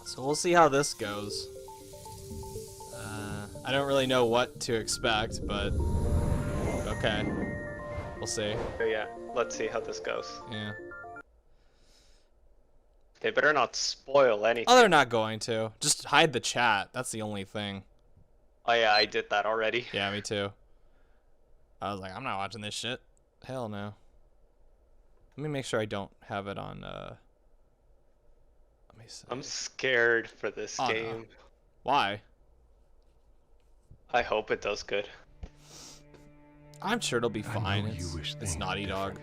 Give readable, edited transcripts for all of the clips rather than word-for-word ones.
So we'll see how this goes. I don't really know what to expect, but okay. We'll see. So yeah, let's see how this goes. Yeah. They better not spoil anything. Oh, they're not going to. Just hide the chat. That's the only thing. Oh yeah, I did that already. Yeah, me too. I was like, I'm not watching this shit. Hell no. Let me make sure I don't have it on, let me see. I'm scared for this Oh, game. no. Why? I hope it does good. I'm sure it'll be fine. I know you wish It's things Naughty were Dog.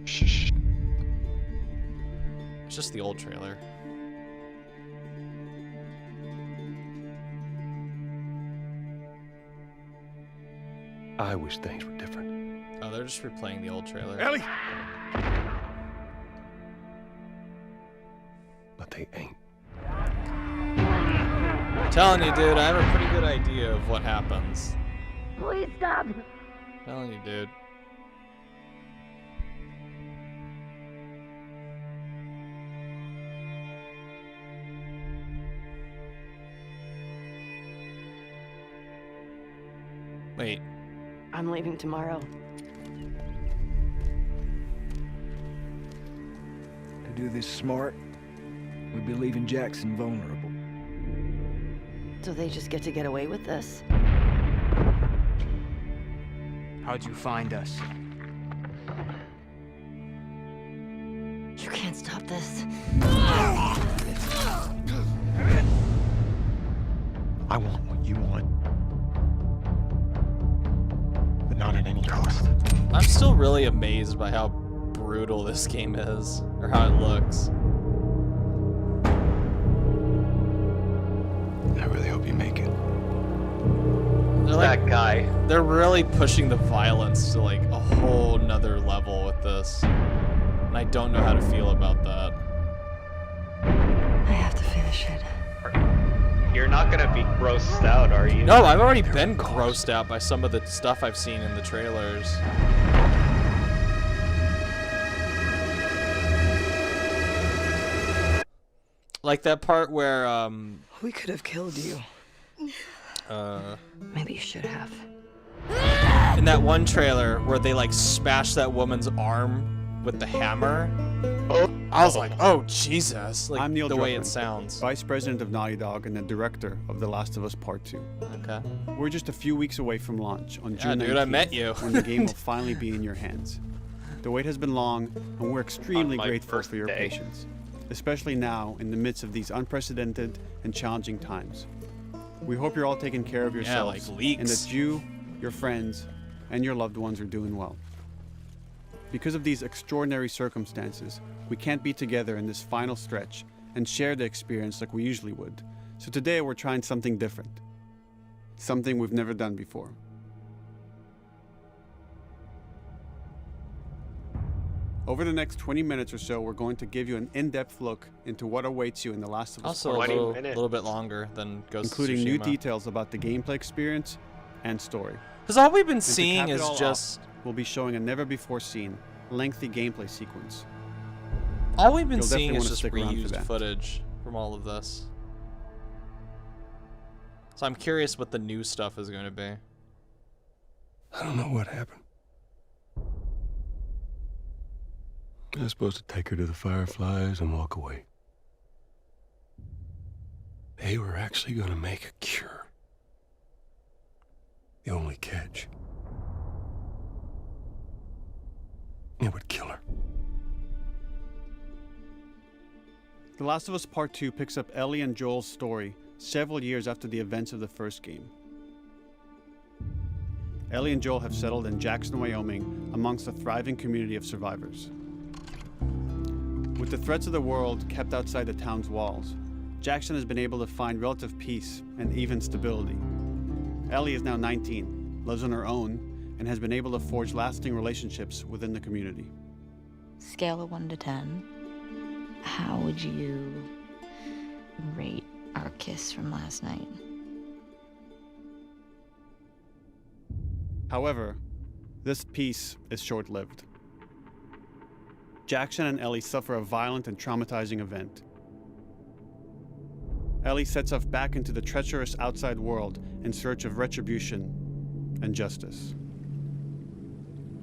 Shh. It's just the old trailer. I wish things were different. Oh, they're just replaying the old trailer. Ellie! But they ain't. I'm telling you, dude, I have a pretty good idea of what happens. Please stop. I'm telling you, dude. Wait. I'm leaving tomorrow. To do this smart, we'd be leaving Jackson vulnerable. So they just get to get away with this? How'd you find us? You can't stop this. I want what you want. But not at any cost. I'm still really amazed by how brutal this game is, or how it looks. I really hope you make it. They're like, That guy. they're really pushing the violence to like a whole nother level with this. And I don't know how to feel about that. I have to finish it. You're not gonna be grossed out, are you? No, I've already been grossed out by some of the stuff I've seen in the trailers. Like that part where, We could have killed you. Maybe you should have. in that one trailer where they like smash that woman's arm with the hammer. I was like, oh Jesus, like I'm Neil the way it Druckmann, sounds. Vice President of Naughty Dog and the director of The Last of Us Part 2. Okay. We're just a few weeks away from launch on Yeah, June 19th, dude, I met you. when the game will finally be in your hands. The wait has been long, and we're extremely my grateful for your birthday. patience, especially now in the midst of these unprecedented and challenging times. We hope you're all taking care of yourselves, like leaks. and that you, your friends, and your loved ones are doing well. Because of these extraordinary circumstances, we can't be together in this final stretch and share the experience like we usually would. So today we're trying something different. Something we've never done before. Over the next 20 minutes or so, we're going to give you an in-depth look into what awaits you in The Last of Us Also a Part 2, 20 little, minutes. little bit longer than Ghost including of new Tsushima. details about the gameplay experience and story. Because all we've been And to seeing cap it is all off, just we'll be showing a never-before-seen, lengthy gameplay sequence. all we've been You'll seeing definitely is wanna just stick around for reused that. footage from all of this. So I'm curious what the new stuff is going to be. I don't know what happened. I was supposed to take her to the Fireflies and walk away. They were actually gonna make a cure. The only catch, it would kill her. The Last of Us Part 2 picks up Ellie and Joel's story several years after the events of the first game. Ellie and Joel have settled in Jackson, Wyoming, amongst a thriving community of survivors. With the threats of the world kept outside the town's walls, Jackson has been able to find relative peace and even stability. Ellie is now 19, lives on her own, and has been able to forge lasting relationships within the community. Scale of 1 to 10. How would you rate our kiss from last night? However, this peace is short-lived. Jackson and Ellie suffer a violent and traumatizing event. Ellie sets off back into the treacherous outside world in search of retribution and justice.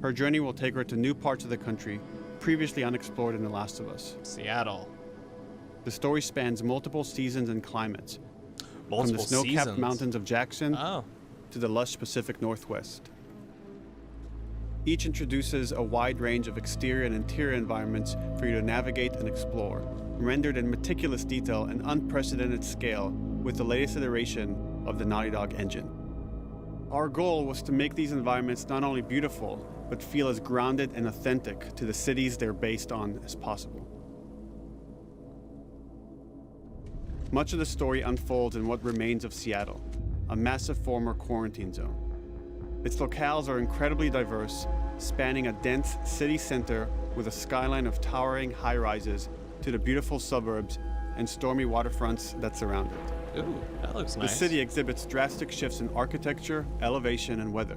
Her journey will take her to new parts of the country previously unexplored in The Last of Us. Seattle. The story spans multiple seasons and climates, from the Multiple snow-capped seasons. mountains of Jackson Oh. to the lush Pacific Northwest. Each introduces a wide range of exterior and interior environments for you to navigate and explore, rendered in meticulous detail and unprecedented scale with the latest iteration of the Naughty Dog engine. Our goal was to make these environments not only beautiful, but feel as grounded and authentic to the cities they're based on as possible. Much of the story unfolds in what remains of Seattle, a massive former quarantine zone. Its locales are incredibly diverse, spanning a dense city center with a skyline of towering high-rises to the beautiful suburbs and stormy waterfronts that surround it. Ooh, that looks The nice. city exhibits drastic shifts in architecture, elevation, and weather.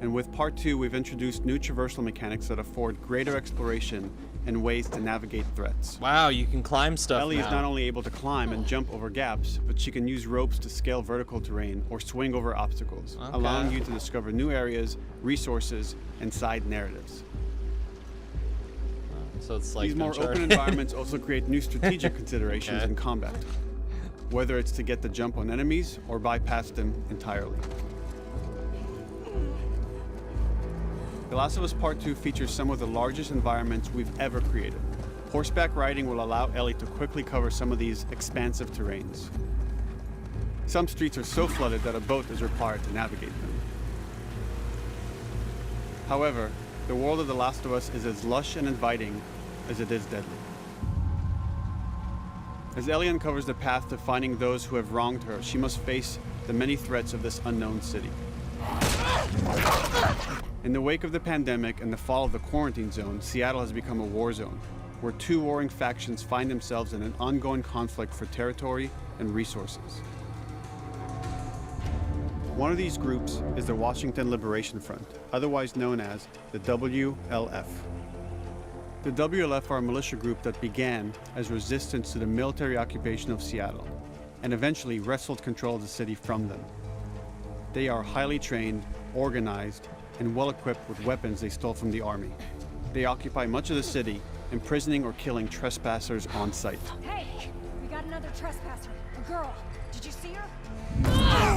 And with Part 2, we've introduced new traversal mechanics that afford greater exploration and ways to navigate threats. Wow, you can climb stuff Ellie now. is not only able to climb and jump over gaps, but she can use ropes to scale vertical terrain or swing over obstacles, Okay. allowing you to discover new areas, resources, and side narratives. So it's like These more Uncharted. open environments also create new strategic considerations Okay. in combat, whether it's to get the jump on enemies or bypass them entirely. The Last of Us Part 2 features some of the largest environments we've ever created. Horseback riding will allow Ellie to quickly cover some of these expansive terrains. Some streets are so flooded that a boat is required to navigate them. However, the world of The Last of Us is as lush and inviting as it is deadly. As Ellie uncovers the path to finding those who have wronged her, she must face the many threats of this unknown city. In the wake of the pandemic and the fall of the quarantine zone, Seattle has become a war zone, where two warring factions find themselves in an ongoing conflict for territory and resources. One of these groups is the Washington Liberation Front, otherwise known as the WLF. The WLF are a militia group that began as resistance to the military occupation of Seattle and eventually wrestled control of the city from them. They are highly trained, organized, and well-equipped with weapons they stole from the army. They occupy much of the city, imprisoning or killing trespassers on sight. Hey, we got another trespasser. A girl. Did you see her?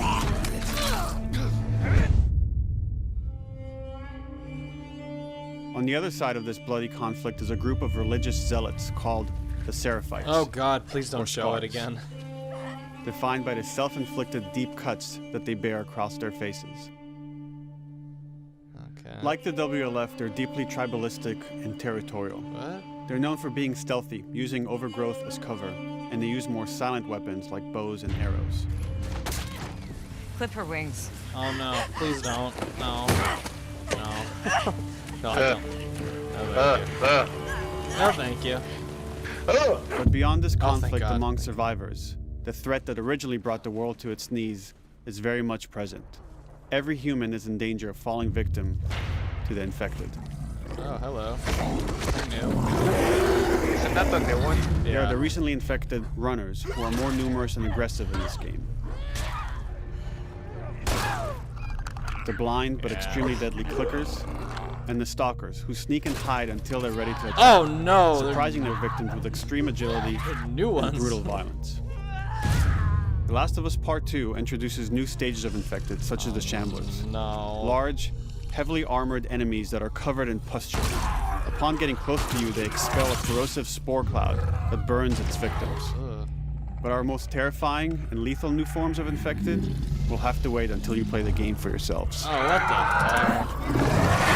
On the other side of this bloody conflict is a group of religious zealots called the Seraphites. Oh god, please Or don't show it scars. again. Defined by the self-inflicted deep cuts that they bear across their faces. Okay. Like the WLF, they're deeply tribalistic and territorial. What? They're known for being stealthy, using overgrowth as cover, and they use more silent weapons like bows and arrows. Clip her wings. Oh no, please don't. No. No. God, no. No, thank you. But beyond this Oh, thank conflict God. among survivors, the threat that originally brought the world to its knees is very much present. Every human is in danger of falling victim to the infected. Oh, hello. I knew. Isn't that the new one? They are Yeah. the recently infected runners, who are more numerous and aggressive in this game. The blind but extremely deadly clickers, and the stalkers, who sneak and hide until they're ready to attack, Oh no! they're surprising their victims with extreme agility new and ones. brutal violence. The Last of Us Part 2 introduces new stages of infected, such as the Shamblers. No. Large, heavily armored enemies that are covered in pustule. Upon getting close to you, they expel a corrosive spore cloud that burns its victims. Ugh. But our most terrifying and lethal new forms of infected will have to wait until you play the game for yourselves. Oh, what the hell?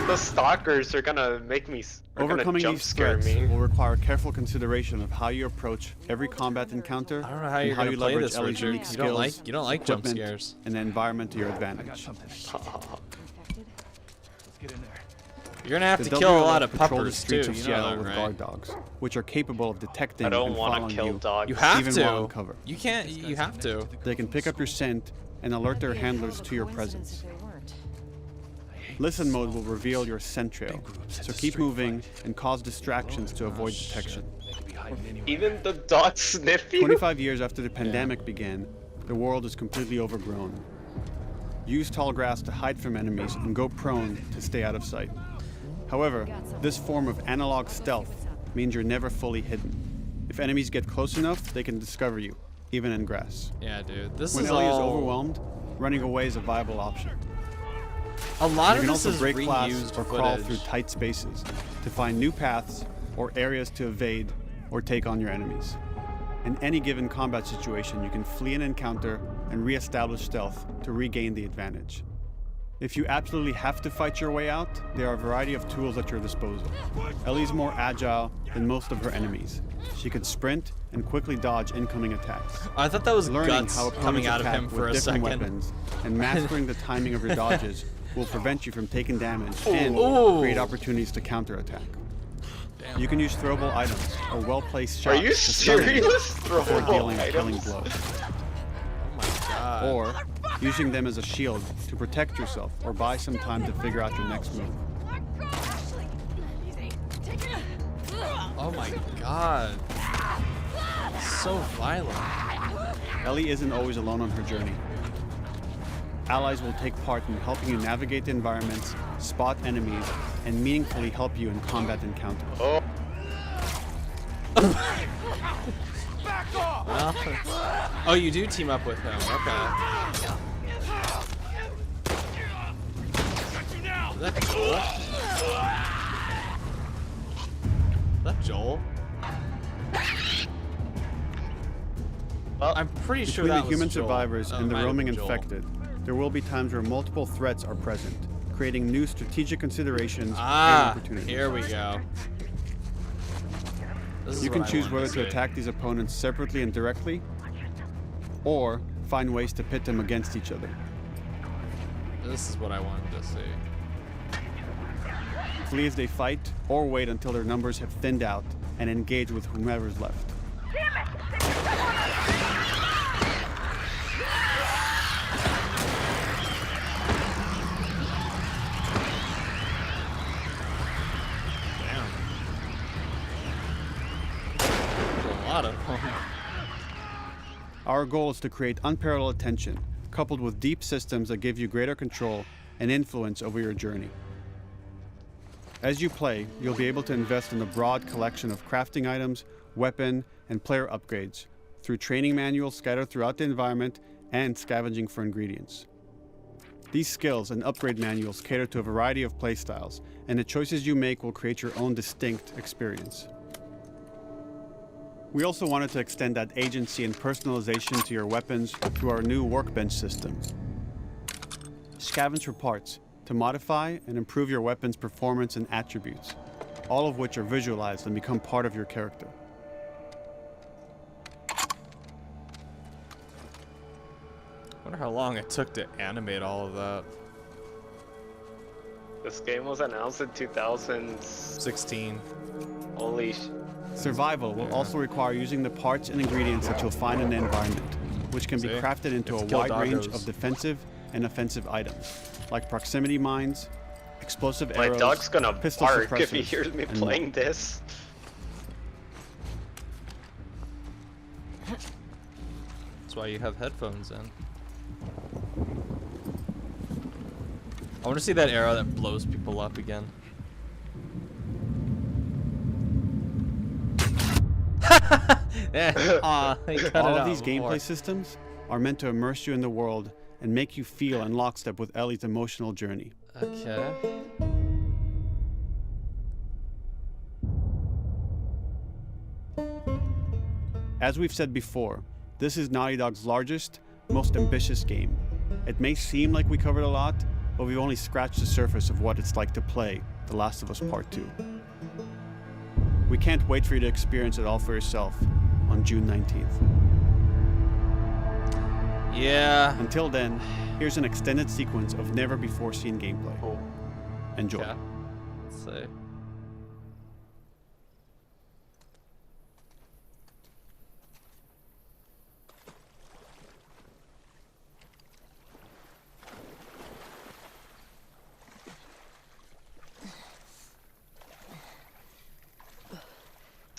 The stalkers are gonna make me. Are gonna Overcoming jump these scare threats me. will require careful consideration of how you approach every combat encounter I don't know how and you're how gonna you play leverage this, Ellie's Richard. unique You don't like skills, you don't like jump equipment, scares. and the environment to your advantage. You're gonna have The to kill a WLF lot of patrol the puppers streets too. of You Seattle know that, with right? guard dogs, which are capable of detecting I don't and want following to kill you. dogs. You have even to. while on cover. You can't. You have to. They can pick up your scent and alert their handlers to your presence. Listen mode will reveal your scent trail, so keep moving and cause distractions to avoid detection. Even the dogs sniff you? 25 years after the pandemic began, the world is completely overgrown. Use tall grass to hide from enemies and go prone to stay out of sight. However, this form of analog stealth means you're never fully hidden. If enemies get close enough, they can discover you, even in grass. Yeah, dude. This When is Ellie is all... overwhelmed, running away is a viable option. A lot You of can this also is break glass reused or crawl footage. through tight spaces to find new paths or areas to evade or take on your enemies. In any given combat situation, you can flee an encounter and re-establish stealth to regain the advantage. If you absolutely have to fight your way out, there are a variety of tools at your disposal. Ellie's more agile than most of her enemies. She can sprint and quickly dodge incoming attacks. I thought that was Learning guts how coming opponents out of attack him with for a different second. weapons and mastering the timing of your dodges will prevent you from taking damage and Ooh. create opportunities to counterattack. Damn. You can use throwable items or well-placed Are shots you to stun enemies serious? before Throwable dealing a killing items? blow. Oh my god. Or using them as a shield to protect yourself or buy some time to figure out your next move. Oh my god. So violent. Ellie isn't always alone on her journey. Allies will take part in helping you navigate the environments, spot enemies, and meaningfully help you in combat encounters. Oh, Well, oh, you do team up with him. Okay. Is that Joel? Is that Joel? well, I'm pretty sure Between that the was human Joel. survivors Oh, and it the might have roaming been Joel. infected, there will be times where multiple threats are present, creating new strategic considerations and Ah, opportunities. here we go. This is You what can I choose wanted whether to to see. attack these opponents separately and directly, or find ways to pit them against each other. This is what I wanted to see. Flee as they fight, or wait until their numbers have thinned out and engage with whomever's left. Damn. There's a lot of them. Our goal is to create unparalleled tension, coupled with deep systems that give you greater control and influence over your journey. As you play, you'll be able to invest in a broad collection of crafting items, weapon, and player upgrades through training manuals scattered throughout the environment and scavenging for ingredients. These skills and upgrade manuals cater to a variety of playstyles, and the choices you make will create your own distinct experience. We also wanted to extend that agency and personalization to your weapons through our new workbench system. Scavenge for parts to modify and improve your weapon's performance and attributes, all of which are visualized and become part of your character. I wonder how long it took to animate all of that. this game was announced in 2000. 16. Holy sh... Survival will also require using the parts and ingredients that you'll find in the environment, which can be See? crafted into You a have to kill wide range doggos. of defensive and offensive items, like proximity mines, explosive My arrows, dog's gonna pistol bark if he suppressors, hears me and more. playing this. That's why you have headphones in. I want to see that arrow that blows people up again. Yeah, aw, they cut All it of out these more. gameplay systems are meant to immerse you in the world and make you feel in lockstep with Ellie's emotional journey. Okay. As we've said before, this is Naughty Dog's largest, most ambitious game. It may seem like we covered a lot, but we've only scratched the surface of what it's like to play The Last of Us Part 2. We can't wait for you to experience it all for yourself on June 19th. Yeah. Until then, here's an extended sequence of never-before-seen gameplay. Oh. Enjoy. Okay. Let's see.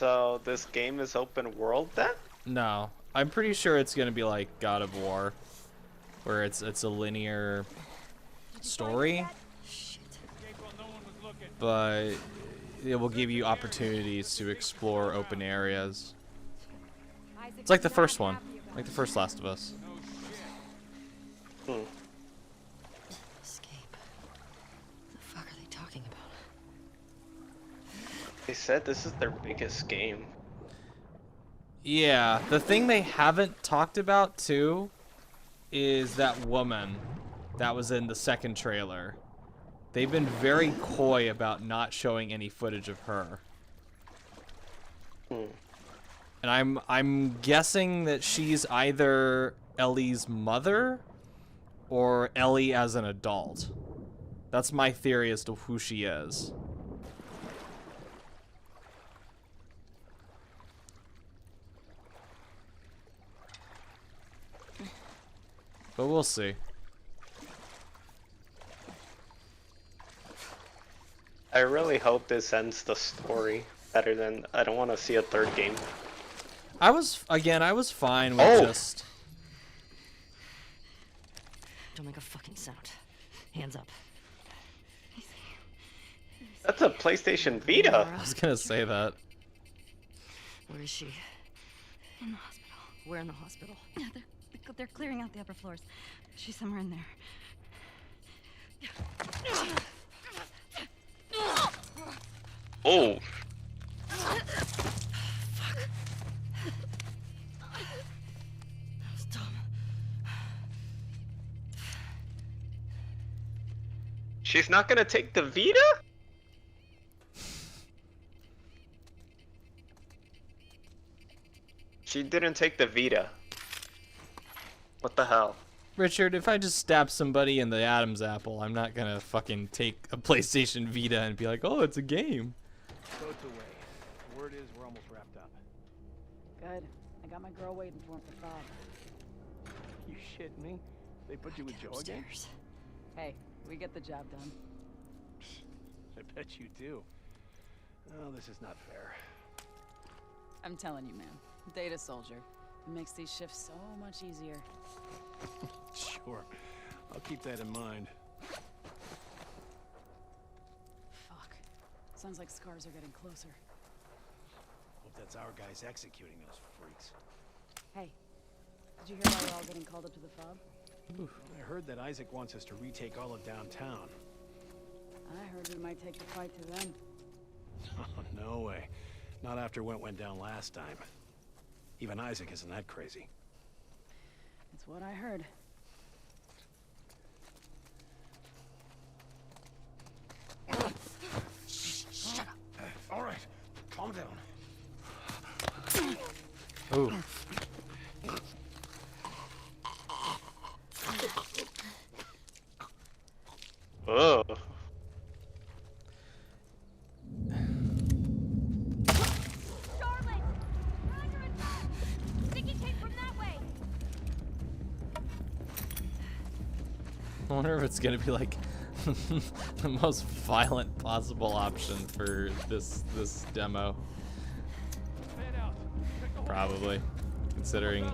So this game is open world then? No, I'm pretty sure it's gonna be like God of War, where it's a linear story, but it will give you opportunities to explore open areas. It's like the first one, like the first Last of Us. Escape. What the fuck are they talking about? They said this is their biggest game. Yeah, the thing they haven't talked about too is that woman that was in the second trailer. They've been very coy about not showing any footage of her. And I'm guessing that she's either Ellie's mother or Ellie as an adult. That's my theory as to who she is. But we'll see. I really hope this ends the story better than... I don't want to see a third game. I was fine with just... Don't make a fucking sound. Hands up. That's a PlayStation Vita. I was gonna say that. Where is she? In the hospital. Where in the hospital? Yeah, they're clearing out the upper floors. She's somewhere in there. Oh. That was dumb. She's not gonna take the Vita? She didn't take the Vita. What the hell? Richard, if I just stab somebody in the Adam's apple, I'm not gonna fucking take a PlayStation Vita and be like, oh, it's a game. Boat's away. Word is we're almost wrapped up. Good. I got my girl waiting for him for Bob. You shitting me? They put you with Joe again? Upstairs. Hey, we get the job done. I bet you do. Oh, this is not fair. I'm telling you, man. Data soldier. It makes these shifts so much easier. Sure. I'll keep that in mind. Fuck. Sounds like scars are getting closer. Hope that's our guys executing those freaks. Hey, did you hear why we're all getting called up to the fob? I heard that Isaac wants us to retake all of downtown. I heard we might take the fight to them. Oh, no way. Not after what went down last time. Even Isaac isn't that crazy. It's what I heard. Shut up. All right, calm down. Ooh. Oh. I wonder if it's gonna be like the most violent possible option for this demo. Probably, considering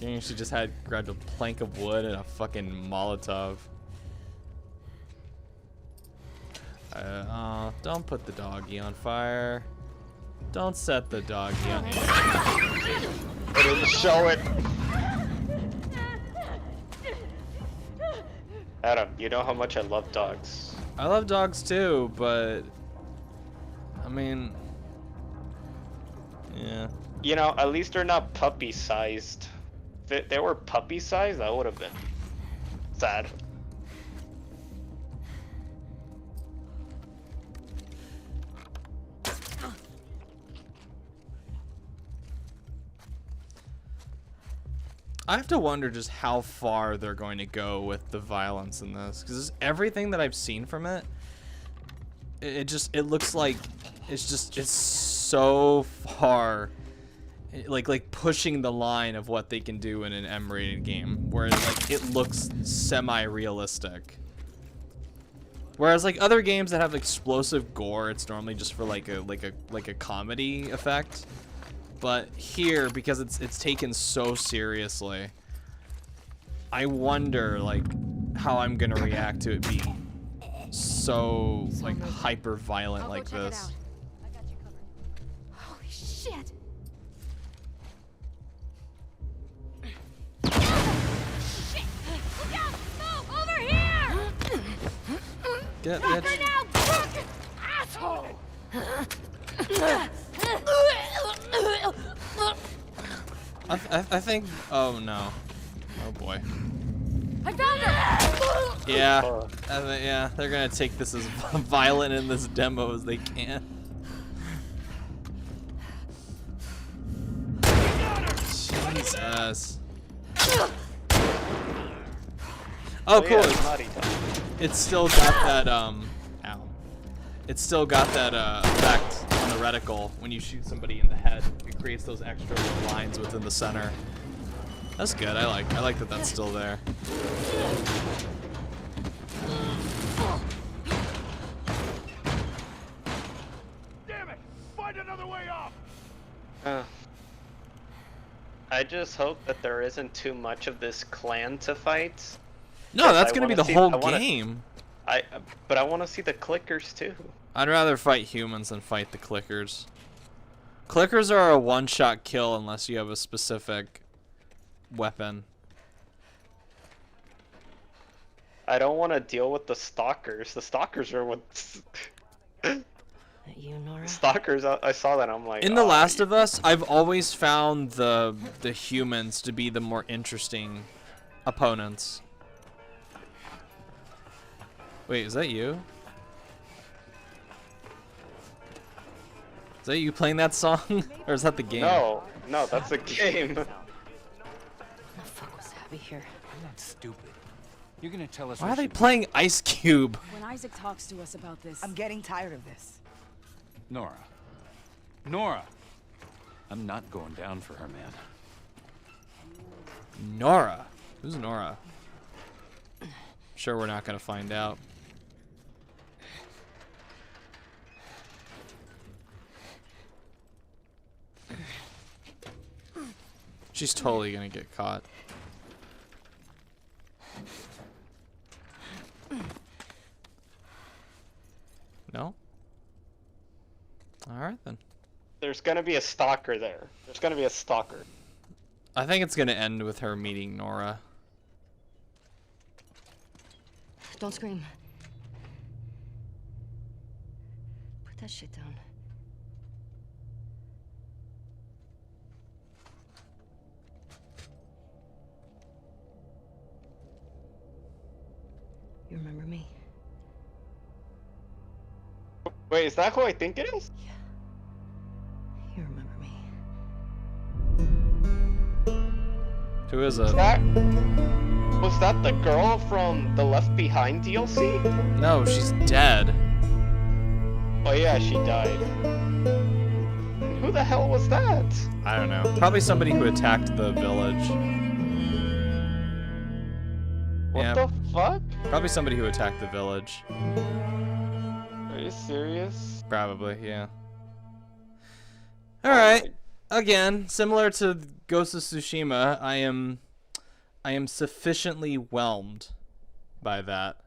she just had grabbed a plank of wood and a fucking Molotov. Don't put the doggy on fire. Don't set the doggy on fire. I didn't show it. Adam, you know how much I love dogs. I love dogs too, but I mean, yeah. You know, at least they're not puppy-sized. If they were puppy-sized, that would have been sad. I have to wonder just how far they're going to go with the violence in this, because everything that I've seen from it, it looks like it's so far, like pushing the line of what they can do in an M-rated game, where like it looks semi-realistic. Whereas like other games that have explosive gore, it's normally just for like a comedy effect. But here, because it's taken so seriously, I wonder like how I'm gonna react to it being so like hyper violent like this. I got you covered. Holy shit! Shit! Look out! Move over here! Get Back bitch. now, asshole! I think. Oh no. Oh boy. I found her! Yeah. Yeah. They're gonna take this as violent in this demo as they can. Jesus. Oh, cool. It's still got that ow. It's still got that effect on the reticle when you shoot somebody in the head. It creates those extra little lines within the center. That's good. I like that that's still there. Damn it! Find another way off. I just hope that there isn't too much of this clan to fight. No, that's gonna be the whole I game. But I want to see the clickers too. I'd rather fight humans than fight the clickers. Clickers are a one-shot kill unless you have a specific weapon. I don't want to deal with the stalkers. The stalkers are what's... You, Nora? Stalkers, I saw that, I'm like... In The "Oh, Last of Us, I've always found the humans to be the more interesting opponents. Wait, is that you? Is that you playing that song? Or is that the game? No, that's the game. What the fuck was Abby here? I'm not stupid. You're gonna tell us. Why are they playing Ice Cube? When Isaac talks to us about this, I'm getting tired of this. Nora, I'm not going down for her, man. Nora. Who's Nora? Sure, we're not gonna find out. She's totally gonna get caught. No? Alright then. There's gonna be a stalker there. There's gonna be a stalker. I think it's gonna end with her meeting Nora. Don't scream. Put that shit down. You remember me? Wait, is that who I think it is? You remember me? Who is it? Was that the girl from the Left Behind DLC? No, she's dead. Oh yeah, she died. Who the hell was that? I don't know. Probably somebody who attacked the village. What the fuck? Probably somebody who attacked the village. Are you serious? Probably, yeah. Alright. Again, similar to Ghost of Tsushima, I am sufficiently whelmed by that.